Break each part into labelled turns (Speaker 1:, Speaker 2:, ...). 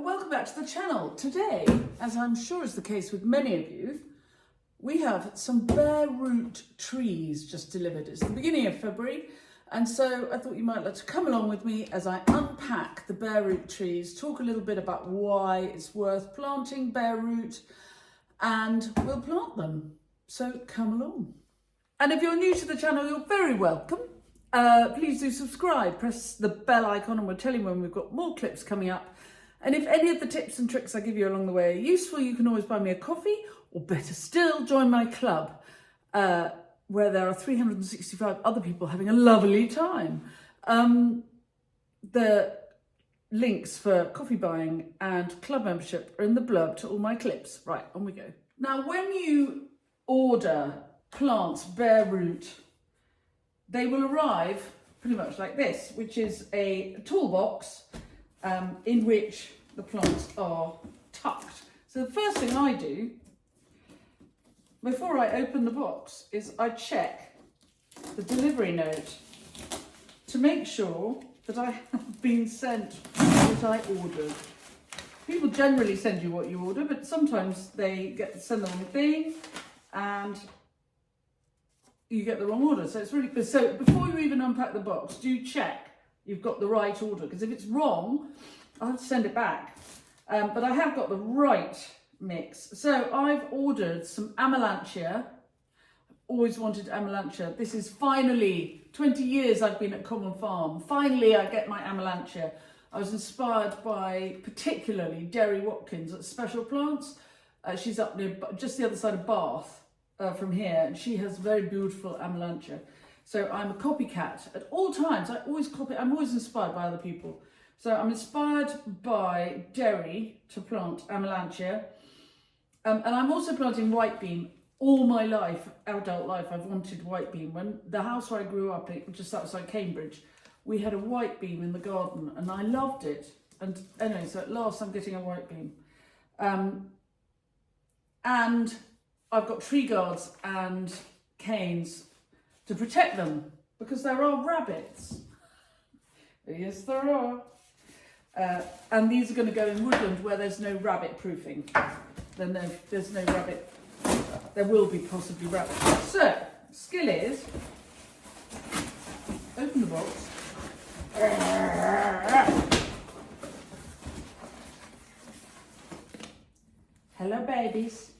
Speaker 1: welcome back to the channel. Today, as I'm sure is the case with many of you, we have some bare root trees just delivered. It's the beginning of February, and so I thought you might like to come along with me as I unpack the bare root trees, talk a little bit about why it's worth planting bare root, and we'll plant them. So come along. And if you're new to the channel, you're very welcome. Please do subscribe, press the bell icon, and we'll tell you when we've got more clips coming up. And if any of the tips and tricks I give you along the way are useful, you can always buy me a coffee, or better still, join my club, where there are 365 other people having a lovely time. The links for coffee buying and club membership are in the blurb to all my clips. Right, on we go. Now, when you order plants bare root, they will arrive pretty much like this, which is a toolbox in which the plants are tucked. So the first thing I do before I open the box is I check the delivery note to make sure that I have been sent what I ordered. People generally send you what you order, but sometimes they send the wrong thing and you get the wrong order. So it's really good. So before you even unpack the box, do check you've got the right order, because if it's wrong, I'll have to send it back. But I have got the right mix. So I've ordered some amelanchier. Always wanted amelanchier. This is finally 20 years I've been at Common Farm. Finally, I get my amelanchier. I was inspired by particularly Derry Watkins at Special Plants. She's up near just the other side of Bath from here, and she has very beautiful amelanchier. So I'm a copycat at all times. I always copy. I'm always inspired by other people. So I'm inspired by Derry to plant amelanchier. And I'm also planting whitebeam. All my life, adult life, I've wanted whitebeam. When the house where I grew up, just outside Cambridge, we had a whitebeam in the garden and I loved it. And anyway, so at last I'm getting a whitebeam. And I've got tree guards and canes to protect them, because there are rabbits. Yes, there are. And these are going to go in woodland where there's no rabbit proofing. There's no rabbit. There will be possibly rabbits. So, skill is, open the box. Hello, babies.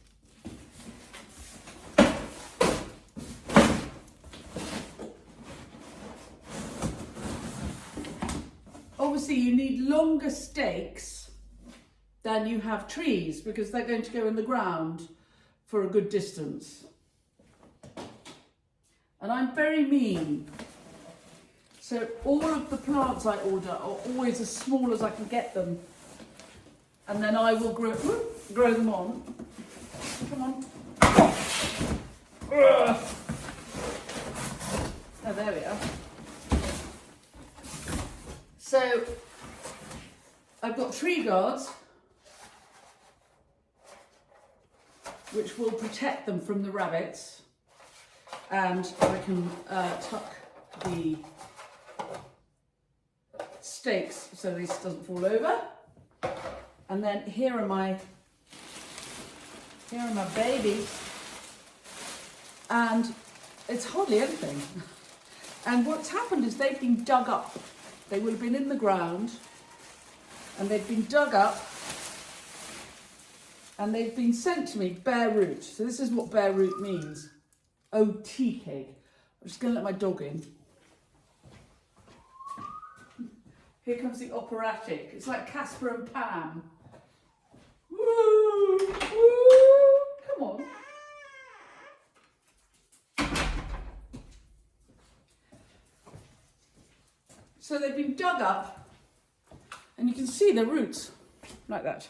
Speaker 1: Obviously, you need longer stakes than you have trees, because they're going to go in the ground for a good distance. And I'm very mean. So all of the plants I order are always as small as I can get them. And then I will grow them on. Come on. Oh, there we are. So I've got tree guards which will protect them from the rabbits, and I can tuck the stakes so this doesn't fall over. And then here are my babies, and it's hardly anything. And what's happened is they've been dug up. They will have been in the ground, and they've been dug up, and they've been sent to me bare root. So this is what bare root means. Oh, tea cake. I'm just going to let my dog in. Here comes the operatic. It's like Casper and Pam. Woo! Woo! Come on. So they've been dug up, and you can see the roots like that.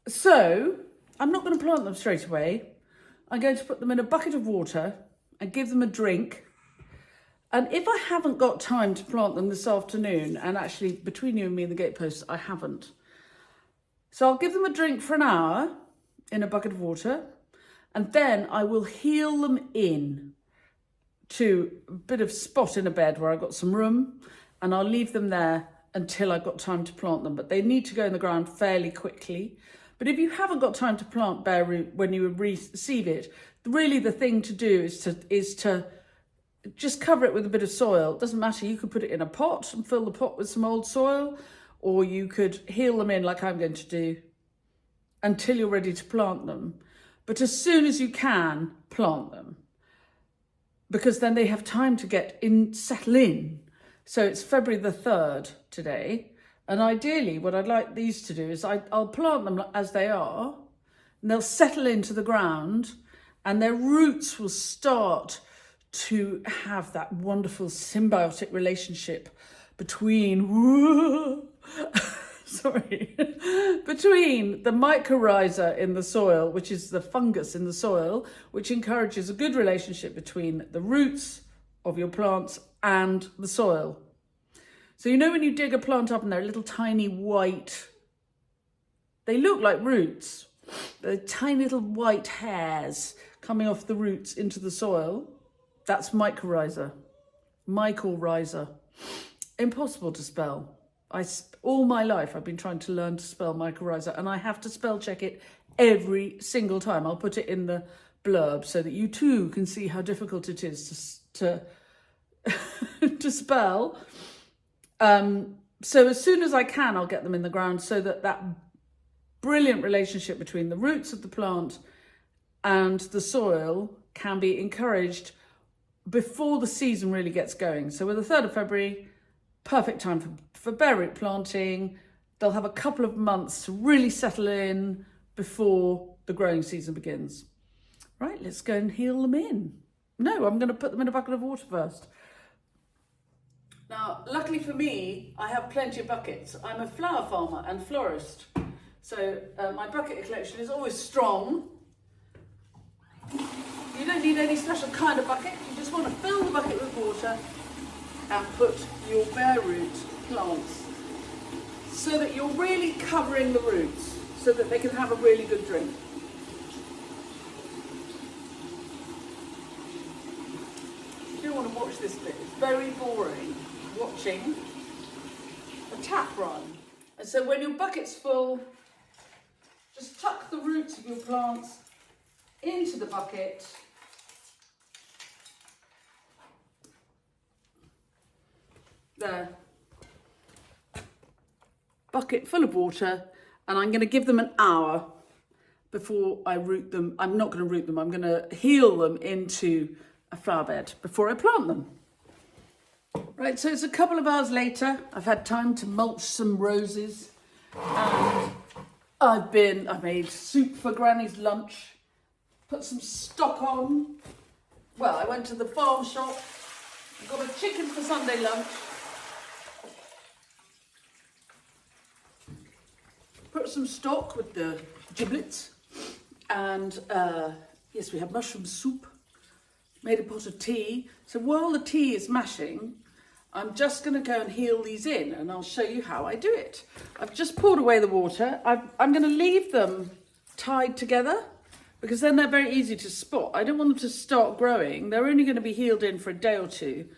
Speaker 1: So I'm not going to plant them straight away. I'm going to put them in a bucket of water and give them a drink. And if I haven't got time to plant them this afternoon, and actually between you and me and the gateposts, I haven't. So I'll give them a drink for an hour in a bucket of water, and then I will heel them in to a bit of spot in a bed where I've got some room, and I'll leave them there until I've got time to plant them, but they need to go in the ground fairly quickly. But if you haven't got time to plant bare root when you receive it, really the thing to do is to just cover it with a bit of soil. It doesn't matter, you could put it in a pot and fill the pot with some old soil, or you could heel them in like I'm going to do until you're ready to plant them. But as soon as you can, plant them, because then they have time to settle in. So it's February the 3rd today. And ideally, what I'd like these to do is I'll plant them as they are, and they'll settle into the ground, and their roots will start to have that wonderful symbiotic relationship between, between the mycorrhiza in the soil, which is the fungus in the soil, which encourages a good relationship between the roots of your plants and the soil. So you know when you dig a plant up and they're little tiny white, they look like roots. They're tiny little white hairs coming off the roots into the soil. That's mycorrhiza. Mycorrhiza. Impossible to spell. All my life I've been trying to learn to spell mycorrhiza, and I have to spell check it every single time. I'll put it in the blurb so that you too can see how difficult it is to spell. So as soon as I can, I'll get them in the ground so that brilliant relationship between the roots of the plant and the soil can be encouraged before the season really gets going. So with the 3rd of February, perfect time for bare root planting. They'll have a couple of months to really settle in before the growing season begins. Right, let's go and heel them in. No, I'm going to put them in a bucket of water first. Now, luckily for me, I have plenty of buckets. I'm a flower farmer and florist. So my bucket collection is always strong. You don't need any special kind of bucket. You just want to fill the bucket with water and put your bare root plants so that you're really covering the roots so that they can have a really good drink. You don't want to watch this bit. It's very boring watching a tap run. And so when your bucket's full, just tuck the roots of your plants into the bucket. There. Bucket full of water, and I'm going to give them an hour before I root them. I'm not going to root them, I'm going to heel them into a flower bed before I plant them. Right, so it's a couple of hours later. I've had time to mulch some roses, and I made soup for Granny's lunch, put some stock on. Well, I went to the farm shop, got a chicken for Sunday lunch, put some stock with the giblets, and yes, we had mushroom soup, made a pot of tea. So while the tea is mashing, I'm just going to go and heel these in, and I'll show you how I do it. I've just poured away the water. I'm going to leave them tied together because then they're very easy to spot. I don't want them to start growing. They're only going to be healed in for a day or two.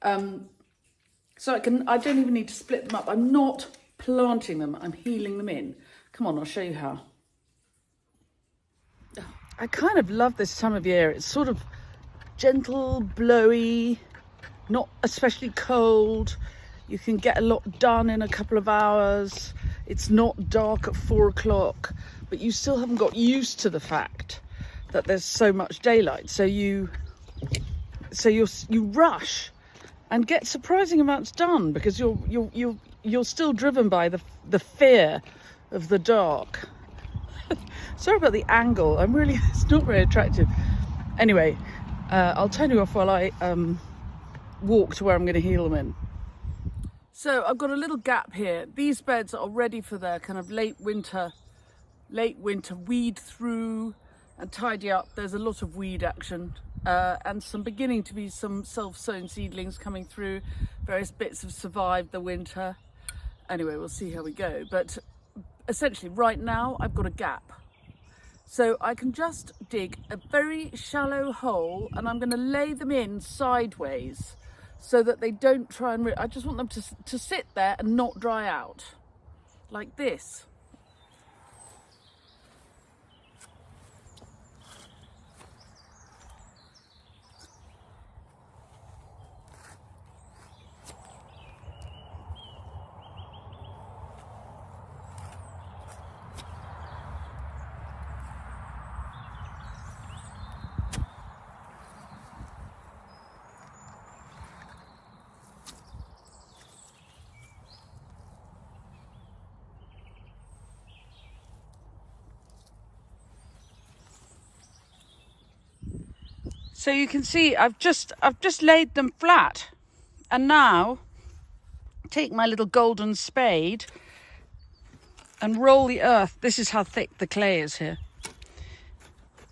Speaker 1: So I don't even need to split them up. I'm not planting them, I'm healing them in. Come on, I'll show you how. I kind of love this time of year. It's sort of gentle, blowy, not especially cold. You can get a lot done in a couple of hours. It's not dark at 4 o'clock, but you still haven't got used to the fact that there's so much daylight. So you rush and get surprising amounts done because you're still driven by the fear of the dark. Sorry about the angle. It's not very attractive. Anyway, I'll turn you off while I walk to where I'm going to heel them in. So I've got a little gap here. These beds are ready for their kind of late winter weed through and tidy up. There's a lot of weed action and beginning to be some self-sown seedlings coming through. Various bits have survived the winter. Anyway, we'll see how we go. But essentially right now I've got a gap. So I can just dig a very shallow hole and I'm going to lay them in sideways so that they don't try and... I just want them to sit there and not dry out, like this. So you can see I've just laid them flat, and now take my little golden spade and roll the earth. This is how thick the clay is here.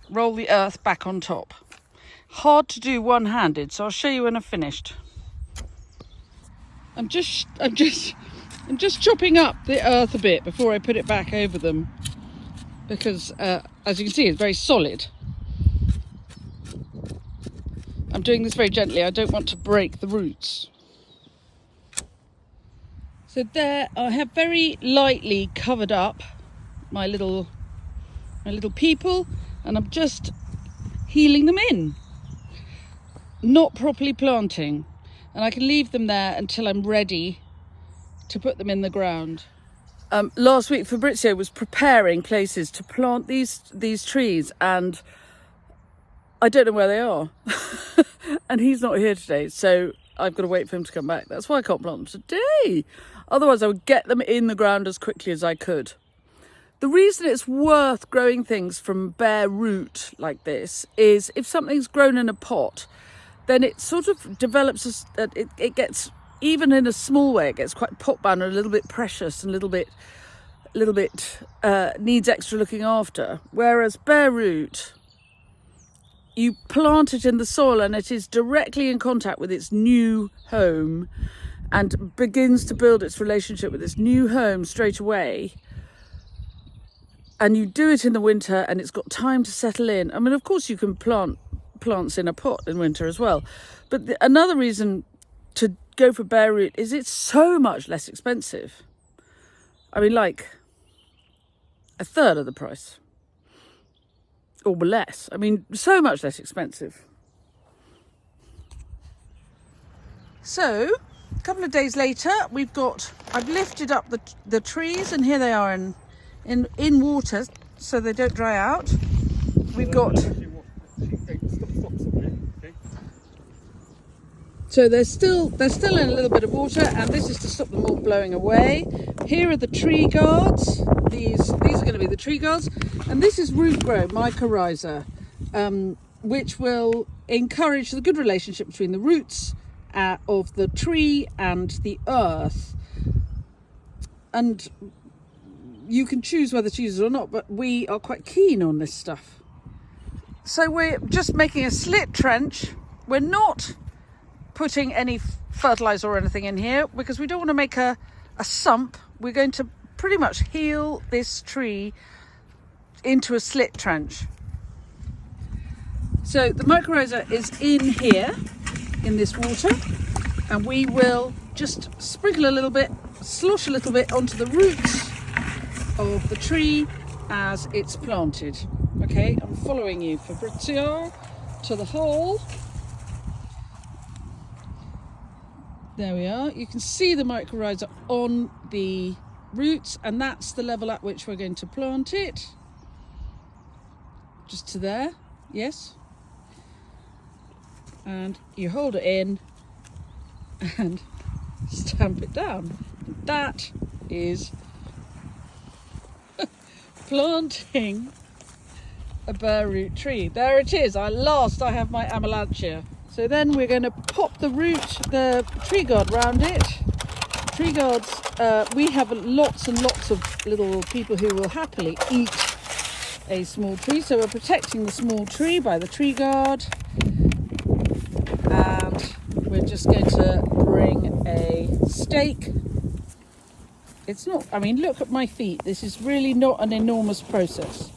Speaker 1: Roll the earth back on top. Hard to do one-handed, so I'll show you when I've finished. I'm just chopping up the earth a bit before I put it back over them, because as you can see, it's very solid. I'm doing this very gently. I don't want to break the roots. So there, I have very lightly covered up my little people, and I'm just heeling them in, not properly planting, and I can leave them there until I'm ready to put them in the ground. Last week Fabrizio was preparing places to plant these trees, and I don't know where they are. And he's not here today, so I've got to wait for him to come back. That's why I can't plant them today. Otherwise I would get them in the ground as quickly as I could. The reason it's worth growing things from bare root like this is if something's grown in a pot, then it sort of develops, it gets, even in a small way, it gets quite pot bound and a little bit precious and a little bit needs extra looking after. Whereas bare root, you plant it in the soil and it is directly in contact with its new home and begins to build its relationship with its new home straight away. And you do it in the winter and it's got time to settle in. I mean, of course you can plant plants in a pot in winter as well. But another reason to go for bare root is it's so much less expensive. I mean, like a third of the price. Or less. I mean, so much less expensive. So, a couple of days later, I've lifted up the trees, and here they are in water, so they don't dry out. We've got... So they're still in a little bit of water, and this is to stop them all blowing away. Here are the tree guards. These are going to be the tree guards, and this is root grow mycorrhiza, which will encourage the good relationship between the roots of the tree and the earth. And you can choose whether to use it or not, but we are quite keen on this stuff. So we're just making a slit trench. We're not putting any fertilizer or anything in here because we don't want to make a sump. We're going to pretty much heel this tree into a slit trench. So the mycorrhiza is in here in this water, and we will just sprinkle a little bit, slosh a little bit onto the roots of the tree as it's planted. Okay, I'm following you, Fabrizio, to the hole. There we are. You can see the mycorrhiza on the roots, and that's the level at which we're going to plant it. Just to there, yes. And you hold it in and stamp it down. That is planting a bare root tree. There it is. At last I have my amelanchier. So then we're going to pop the tree guard round it. Tree guards, we have lots and lots of little people who will happily eat a small tree. So we're protecting the small tree by the tree guard. And we're just going to bring a stake. It's not, I mean, look at my feet. This is really not an enormous process.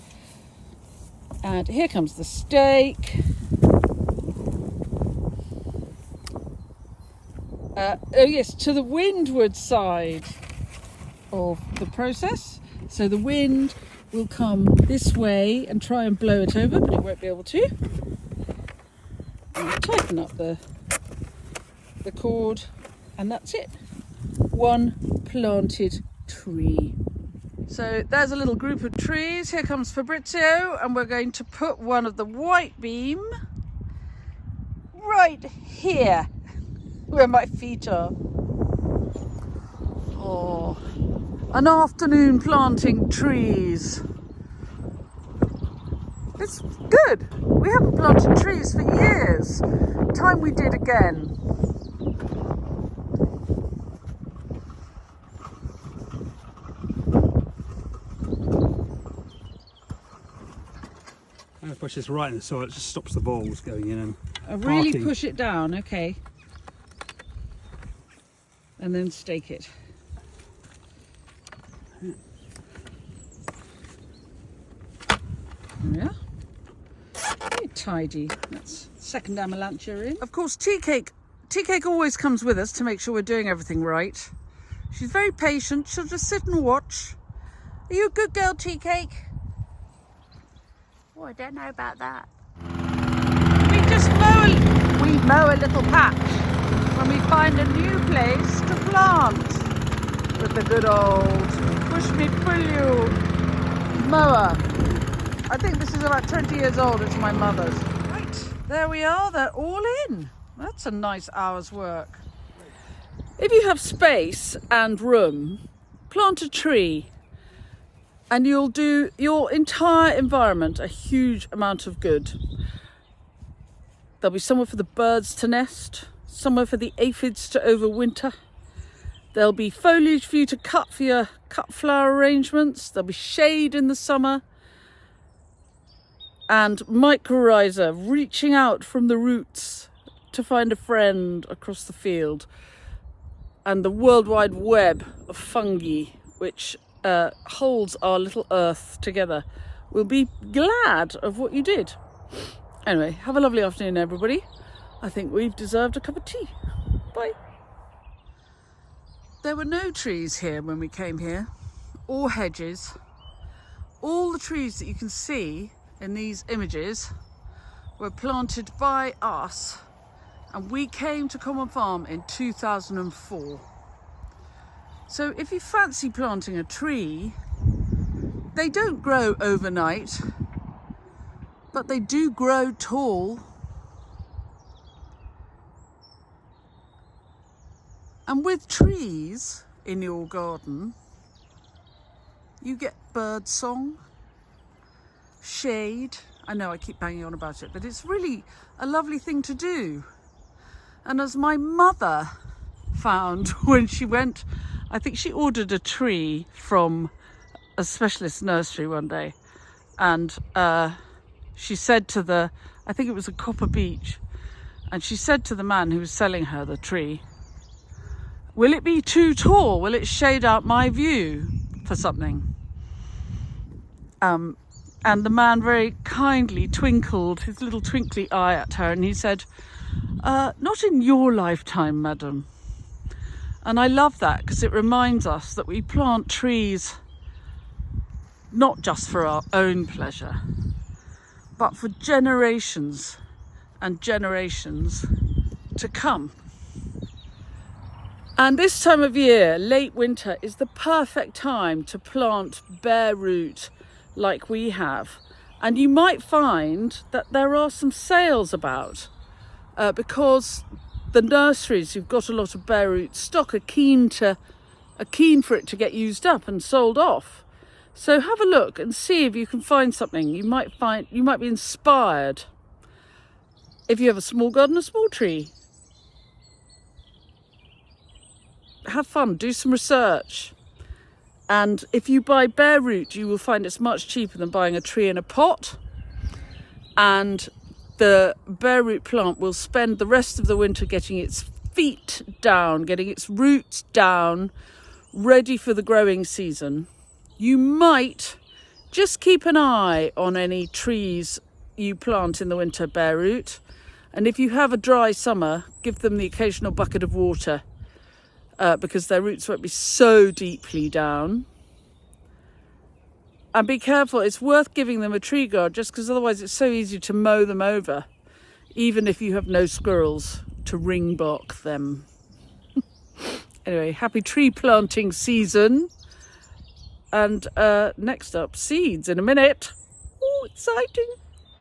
Speaker 1: And here comes the stake. oh yes, to the windward side of the process. So the wind will come this way and try and blow it over, but it won't be able to. And we'll tighten up the cord, and that's it. One planted tree. So there's a little group of trees. Here comes Fabrizio, and we're going to put one of the whitebeam right here where my feet are. Oh, an afternoon planting trees. It's good. We haven't planted trees for years. Time we did again.
Speaker 2: I'm going to push this right in the soil, it just stops the balls going in and
Speaker 1: Really
Speaker 2: parking.
Speaker 1: push it down, okay. And then stake it. There we are. Very tidy. That's second amelanchier in. Of course, tea cake always comes with us to make sure we're doing everything right. She's very patient. She'll just sit and watch. Are you a good girl, tea cake? Oh, I don't know about that. We mow a little patch when we find a new place to plant with the good old push me pull you mower. I think this is about 20 years old. It's my mother's. Right, there we are. They're all in. That's a nice hour's work. If you have space and room, plant a tree. And you'll do your entire environment a huge amount of good. There'll be somewhere for the birds to nest, somewhere for the aphids to overwinter. There'll be foliage for you to cut for your cut flower arrangements. There'll be shade in the summer. And mycorrhiza reaching out from the roots to find a friend across the field. And the world wide web of fungi, which holds our little earth together. We'll be glad of what you did. Anyway, have a lovely afternoon, everybody. I think we've deserved a cup of tea. Bye. There were no trees here when we came here, or hedges. All the trees that you can see in these images were planted by us, and we came to Common Farm in 2004. So if you fancy planting a tree, they don't grow overnight, but they do grow tall. And with trees in your garden, you get bird song, shade. I know I keep banging on about it, but it's really a lovely thing to do. And as my mother found when she went, I think she ordered a tree from a specialist nursery one day, and she said to I think it was a Copper Beech, and she said to the man who was selling her the tree, "Will it be too tall? Will it shade out my view for something?" And the man very kindly twinkled his little twinkly eye at her, and he said, "Not in your lifetime, madam." And I love that, because it reminds us that we plant trees not just for our own pleasure, but for generations and generations to come. And this time of year, late winter, is the perfect time to plant bare root like we have. And you might find that there are some sales about because the nurseries who've got a lot of bare root stock are keen for it to get used up and sold off. So have a look and see if you can find something. You might be inspired. If you have a small garden, a small tree. Have fun, do some research. And if you buy bare root, you will find it's much cheaper than buying a tree in a pot. And the bare root plant will spend the rest of the winter getting its feet down, getting its roots down, ready for the growing season. You might just keep an eye on any trees you plant in the winter bare root. And if you have a dry summer, give them the occasional bucket of water. because their roots won't be so deeply down. And be careful, it's worth giving them a tree guard, just because otherwise it's so easy to mow them over, even if you have no squirrels to ring bark them. Anyway, happy tree planting season. And next up, seeds in a minute. Oh, exciting.